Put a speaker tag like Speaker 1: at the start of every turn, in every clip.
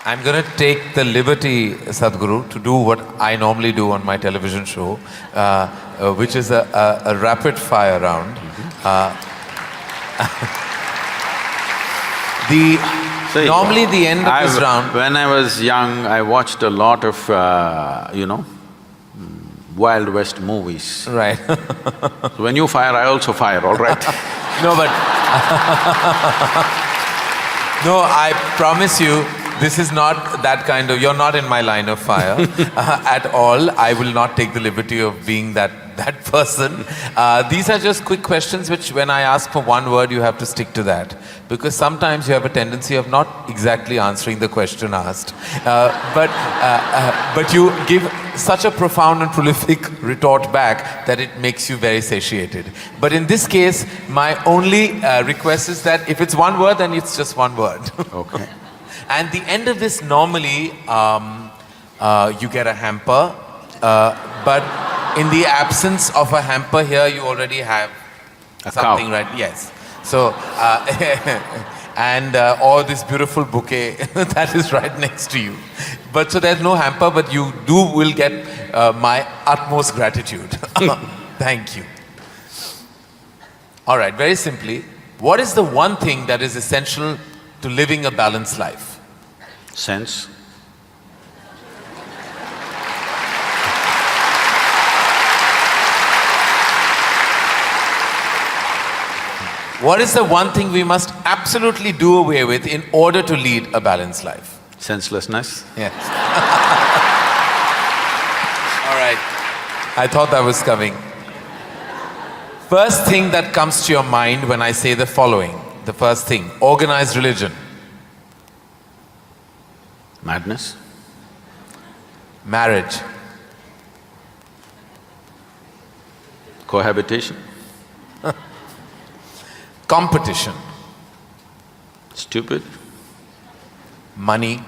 Speaker 1: I'm going to take the liberty, Sadhguru, to do what I normally do on my television show, which is a rapid fire round. Normally the end of this round…
Speaker 2: When I was young, I watched a lot of, Wild West movies.
Speaker 1: Right.
Speaker 2: So when you fire, I also fire, all right?
Speaker 1: No, but no, I promise you, this is not that kind of… You're not in my line of fire at all. I will not take the liberty of being that person. These are just quick questions which when I ask for one word, you have to stick to that. Because sometimes you have a tendency of not exactly answering the question asked. But you give such a profound and prolific retort back that it makes you very satiated. But in this case, my only request is that if it's one word, then it's just one word.
Speaker 2: Okay.
Speaker 1: And the end of this, normally, you get a hamper, but in the absence of a hamper here, you already have something,
Speaker 2: cow.
Speaker 1: right? Yes. So, or this beautiful bouquet that is right next to you. But so there's no hamper, but you will get my utmost gratitude. Thank you. All right, very simply, what is the one thing that is essential to living a balanced life?
Speaker 2: Sense.
Speaker 1: What is the one thing we must absolutely do away with in order to lead a balanced life?
Speaker 2: Senselessness.
Speaker 1: Yes. All right. I thought that was coming. First thing that comes to your mind when I say the following, the first thing, organized religion.
Speaker 2: Madness.
Speaker 1: Marriage.
Speaker 2: Cohabitation.
Speaker 1: Competition.
Speaker 2: Stupid.
Speaker 1: Money.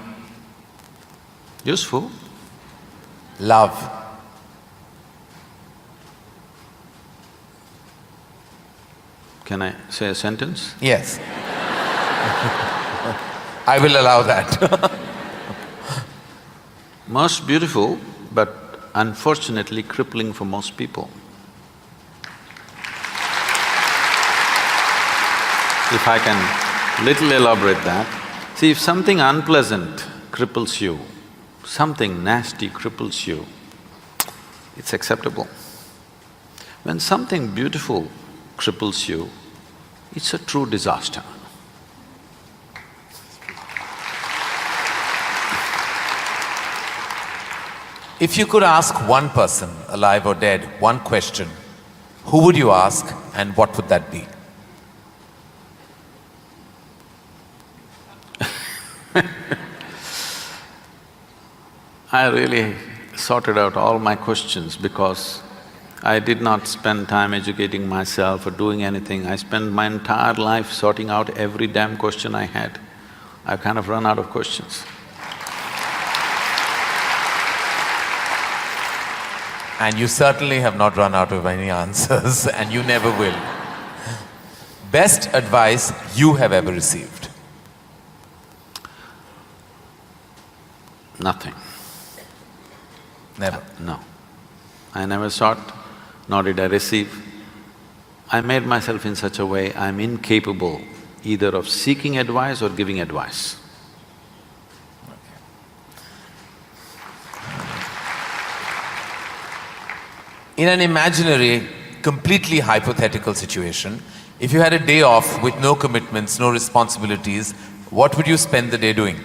Speaker 2: Useful.
Speaker 1: Love.
Speaker 2: Can I say a sentence?
Speaker 1: Yes. I will allow that.
Speaker 2: Most beautiful, but unfortunately crippling for most people. If I can little elaborate that, see, if something unpleasant cripples you, something nasty cripples you, it's acceptable. When something beautiful cripples you, it's a true disaster.
Speaker 1: If you could ask one person, alive or dead, one question, who would you ask and what would that be?
Speaker 2: I really sorted out all my questions because I did not spend time educating myself or doing anything. I spent my entire life sorting out every damn question I had. I've kind of run out of questions.
Speaker 1: And you certainly have not run out of any answers and you never will. Best advice you have ever received?
Speaker 2: Nothing.
Speaker 1: Never?
Speaker 2: No. I never sought, nor did I receive. I made myself in such a way I'm incapable either of seeking advice or giving advice.
Speaker 1: In an imaginary, completely hypothetical situation, if you had a day off with no commitments, no responsibilities, what would you spend the day doing?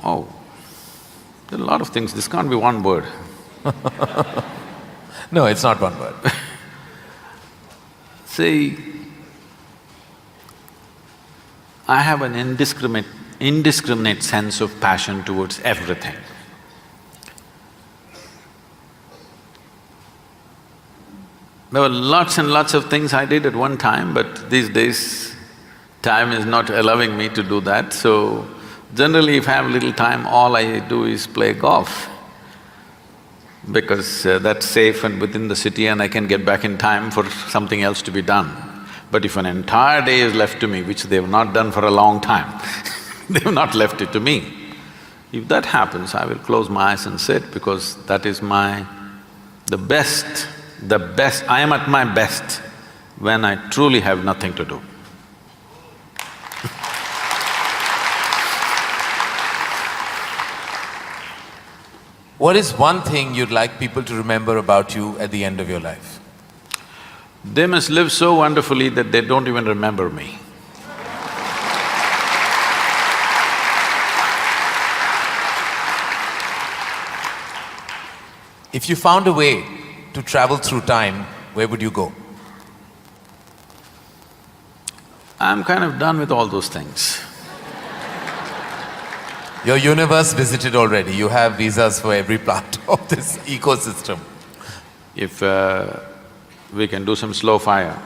Speaker 2: Oh, there are a lot of things, this can't be one word.
Speaker 1: No, it's not one word.
Speaker 2: See, I have an indiscriminate sense of passion towards everything. There were lots and lots of things I did at one time, but these days, time is not allowing me to do that, so generally if I have little time, all I do is play golf. Because that's safe and within the city and I can get back in time for something else to be done. But if an entire day is left to me, which they have not done for a long time, They've not left it to me. If that happens, I will close my eyes and sit, because that is the best, I am at my best when I truly have nothing to do.
Speaker 1: What is one thing you'd like people to remember about you at the end of your life?
Speaker 2: They must live so wonderfully that they don't even remember me.
Speaker 1: If you found a way to travel through time, where would you go?
Speaker 2: I'm kind of done with all those things.
Speaker 1: Your universe visited already, you have visas for every part of this ecosystem.
Speaker 2: If we can do some slow fire,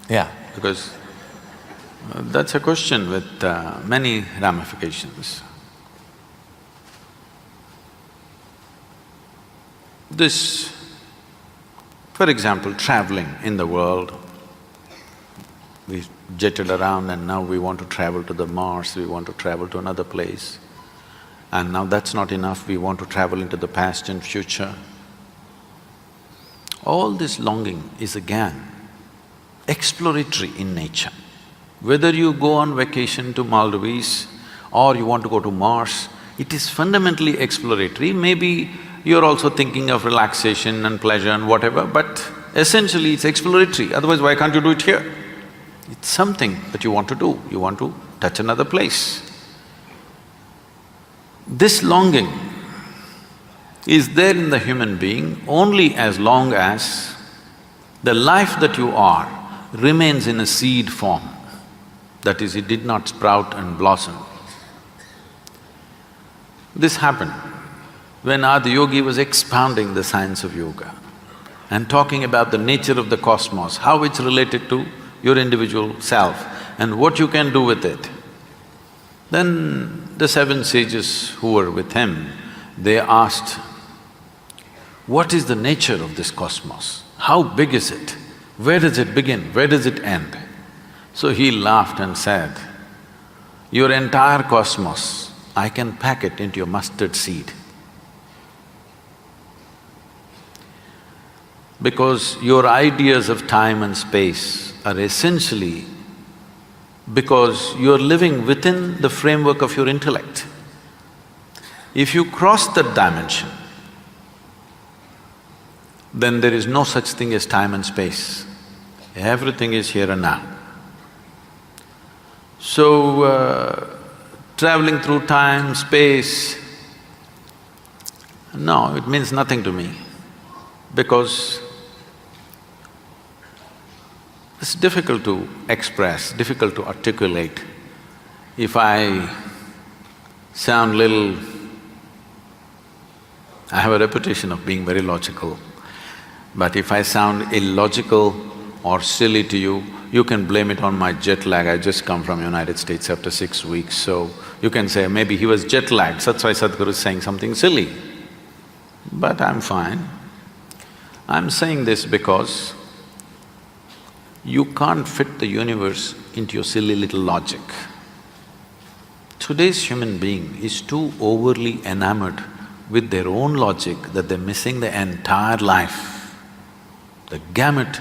Speaker 1: Yeah.
Speaker 2: because that's a question with many ramifications. This, for example, traveling in the world, we jetted around and now we want to travel to the Mars, we want to travel to another place. And now that's not enough, we want to travel into the past and future. All this longing is again exploratory in nature. Whether you go on vacation to Maldives or you want to go to Mars, it is fundamentally exploratory. Maybe you're also thinking of relaxation and pleasure and whatever, but essentially it's exploratory, otherwise why can't you do it here? It's something that you want to do, you want to touch another place. This longing is there in the human being only as long as the life that you are remains in a seed form. That is, it did not sprout and blossom. This happened when Adi Yogi was expounding the science of yoga and talking about the nature of the cosmos, how it's related to your individual self and what you can do with it. Then the seven sages who were with him, they asked, what is the nature of this cosmos? How big is it? Where does it begin? Where does it end? So he laughed and said, your entire cosmos, I can pack it into your mustard seed. Because your ideas of time and space are essentially because you're living within the framework of your intellect. If you cross that dimension, then there is no such thing as time and space. Everything is here and now. So, traveling through time, space, no, it means nothing to me, because it's difficult to express, difficult to articulate. If I sound little… I have a reputation of being very logical, but if I sound illogical or silly to you, you can blame it on my jet lag. I just come from United States after 6 weeks, so you can say, maybe he was jet lagged, that's why Sadhguru is saying something silly. But I'm fine. I'm saying this because you can't fit the universe into your silly little logic. Today's human being is too overly enamored with their own logic that they're missing the entire life. The gamut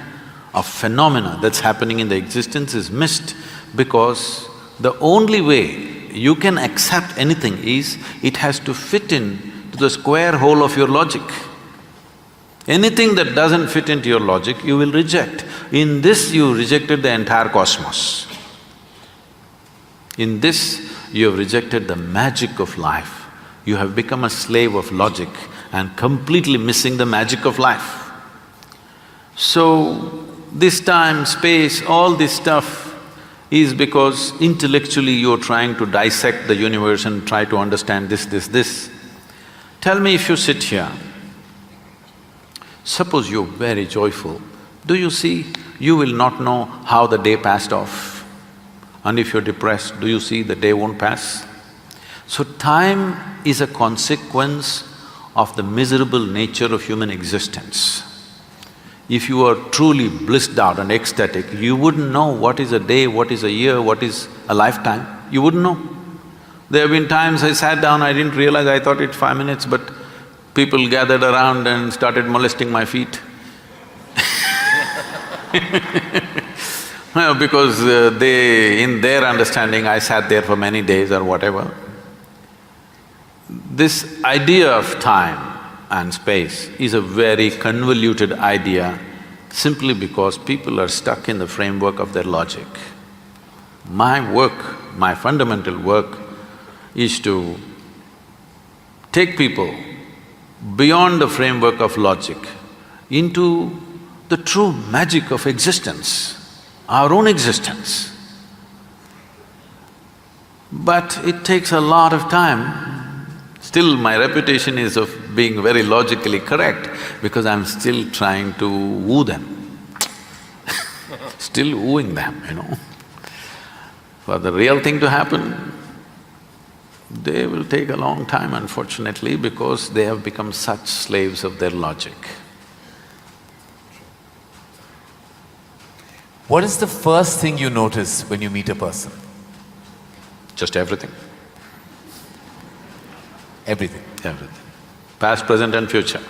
Speaker 2: of phenomena that's happening in the existence is missed because the only way you can accept anything is it has to fit in to the square hole of your logic. Anything that doesn't fit into your logic, you will reject. In this, you rejected the entire cosmos. In this, you have rejected the magic of life. You have become a slave of logic and completely missing the magic of life. So, this time, space, all this stuff is because intellectually you're trying to dissect the universe and try to understand this. Tell me, if you sit here, suppose you're very joyful, do you see, you will not know how the day passed off. And if you're depressed, do you see the day won't pass? So time is a consequence of the miserable nature of human existence. If you are truly blissed out and ecstatic, you wouldn't know what is a day, what is a year, what is a lifetime, you wouldn't know. There have been times I sat down, I didn't realize, I thought it's 5 minutes, but people gathered around and started molesting my feet. Well, because in their understanding, I sat there for many days or whatever. This idea of time and space is a very convoluted idea simply because people are stuck in the framework of their logic. My work, my fundamental work is to take people beyond the framework of logic into the true magic of existence, our own existence. But it takes a lot of time. Still, my reputation is of being very logically correct because I'm still trying to woo them still wooing them, you know. For the real thing to happen, they will take a long time, unfortunately, because they have become such slaves of their logic.
Speaker 1: What is the first thing you notice when you meet a person?
Speaker 2: Just everything.
Speaker 1: Everything.
Speaker 2: Everything. Past, present and future.